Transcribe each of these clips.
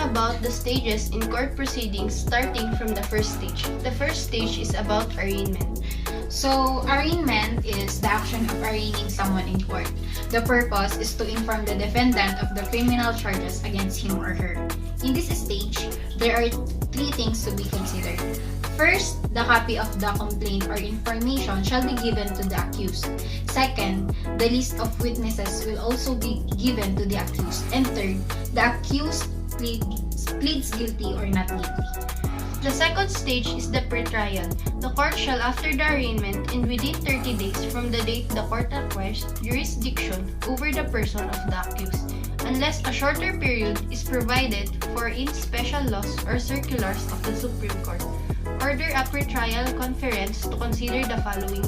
about the stages in court proceedings starting from the first stage. The first stage is about arraignment. So, arraignment is the action of arraigning someone in court. The purpose is to inform the defendant of the criminal charges against him or her. In this stage, there are three things to be considered. First, the copy of the complaint or information shall be given to the accused. Second, the list of witnesses will also be given to the accused. And third, the accused pleads guilty or not guilty. The second stage is the pretrial. The court shall, after the arraignment and within 30 days from the date the court acquires jurisdiction over the person of the accused, unless a shorter period is provided for in special laws or circulars of the Supreme Court, order a pretrial conference to consider the following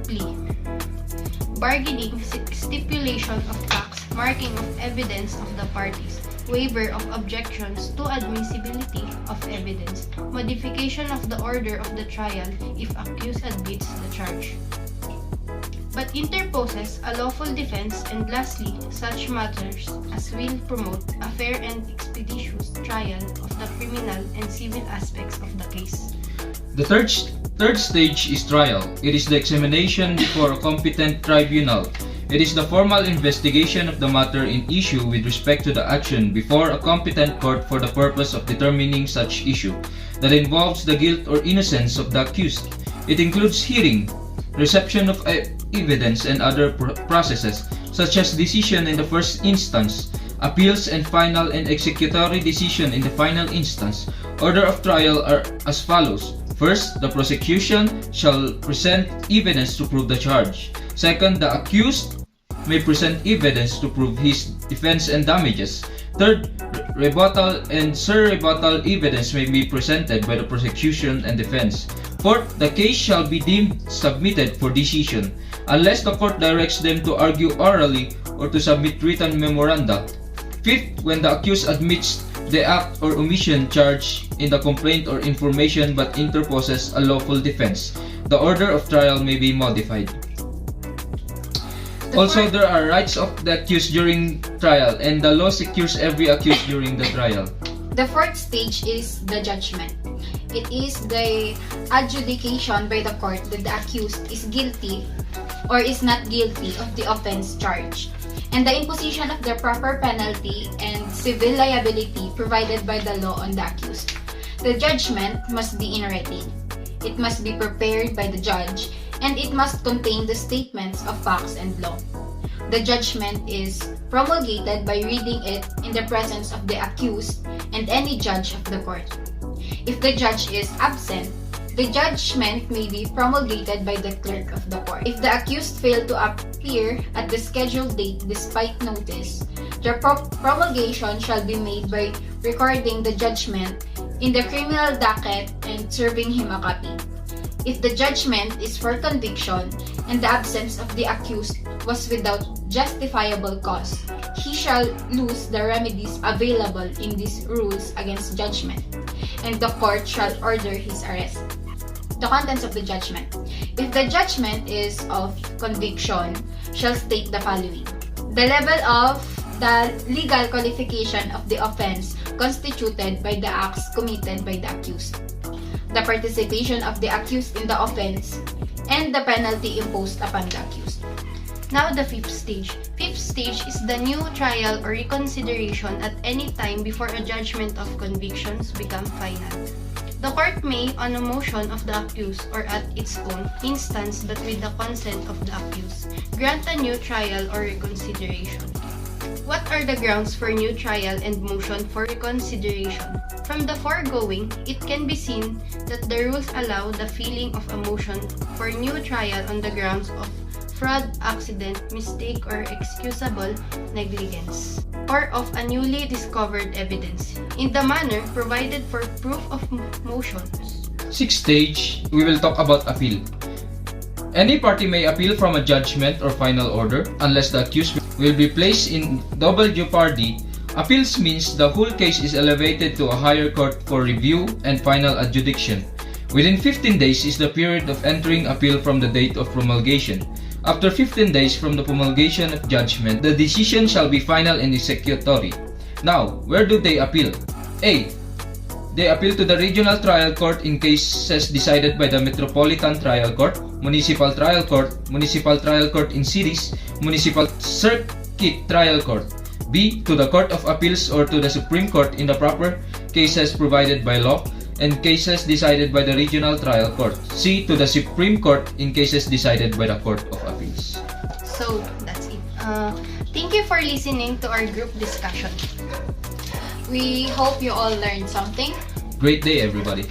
plea: bargaining, stipulation of facts, marking of evidence of the parties, waiver of objections to admissibility of evidence, modification of the order of the trial if accused admits the charge, but interposes a lawful defense, and lastly, such matters as will promote a fair and expeditious trial of the criminal and civil aspects of the case. The third stage is trial. It is the examination before a competent tribunal. It is the formal investigation of the matter in issue with respect to the action before a competent court for the purpose of determining such issue that involves the guilt or innocence of the accused. It includes hearing, reception of evidence, and other processes such as decision in the first instance, appeals, and final and executory decision in the final instance. Order of trial are as follows. First, the prosecution shall present evidence to prove the charge. Second, the accused may present evidence to prove his defense and damages. Third, rebuttal and surrebuttal evidence may be presented by the prosecution and defense. Fourth, the case shall be deemed submitted for decision, unless the court directs them to argue orally or to submit written memoranda. Fifth, when the accused admits the act or omission charged in the complaint or information but interposes a lawful defense, the order of trial may be modified. Also, there are rights of the accused during trial, and the law secures every accused during the trial. The fourth stage is the judgment. It is the adjudication by the court that the accused is guilty or is not guilty of the offense charged, and the imposition of the proper penalty and civil liability provided by the law on the accused. The judgment must be in writing. It must be prepared by the judge, and it must contain the statements of facts and law. The judgment is promulgated by reading it in the presence of the accused and any judge of the court. If the judge is absent, the judgment may be promulgated by the clerk of the court. If the accused failed to appear at the scheduled date despite notice, the promulgation shall be made by recording the judgment in the criminal docket and serving him a copy. If the judgment is for conviction and the absence of the accused was without justifiable cause, he shall lose the remedies available in these rules against judgment, and the court shall order his arrest. The contents of the judgment. If the judgment is of conviction, shall state the following: the level of the legal qualification of the offense constituted by the acts committed by the accused, the participation of the accused in the offense, and the penalty imposed upon the accused. Now the fifth stage. Fifth stage is the new trial or reconsideration at any time before a judgment of convictions become final. The court may, on a motion of the accused or at its own instance but with the consent of the accused, grant a new trial or reconsideration. What are the grounds for new trial and motion for reconsideration? From the foregoing, it can be seen that the rules allow the filing of a motion for new trial on the grounds of fraud, accident, mistake, or excusable negligence, or of a newly discovered evidence, in the manner provided for proof of motions. Sixth stage, we will talk about appeal. Any party may appeal from a judgment or final order unless the accused will be placed in double jeopardy. Appeals means the whole case is elevated to a higher court for review and final adjudication. Within 15 days is the period of entering appeal from the date of promulgation. After 15 days from the promulgation of judgment, the decision shall be final and executory. Now, where do they appeal? A. They appeal to the Regional Trial Court in cases decided by the Metropolitan Trial Court, Municipal Trial Court in cities, Municipal Circuit Trial Court. B. To the Court of Appeals or to the Supreme Court in the proper cases provided by law and cases decided by the Regional Trial Court. C. To the Supreme Court in cases decided by the Court of Appeals. So, that's it. Thank you for listening to our group discussion. We hope you all learned something. Great day, everybody.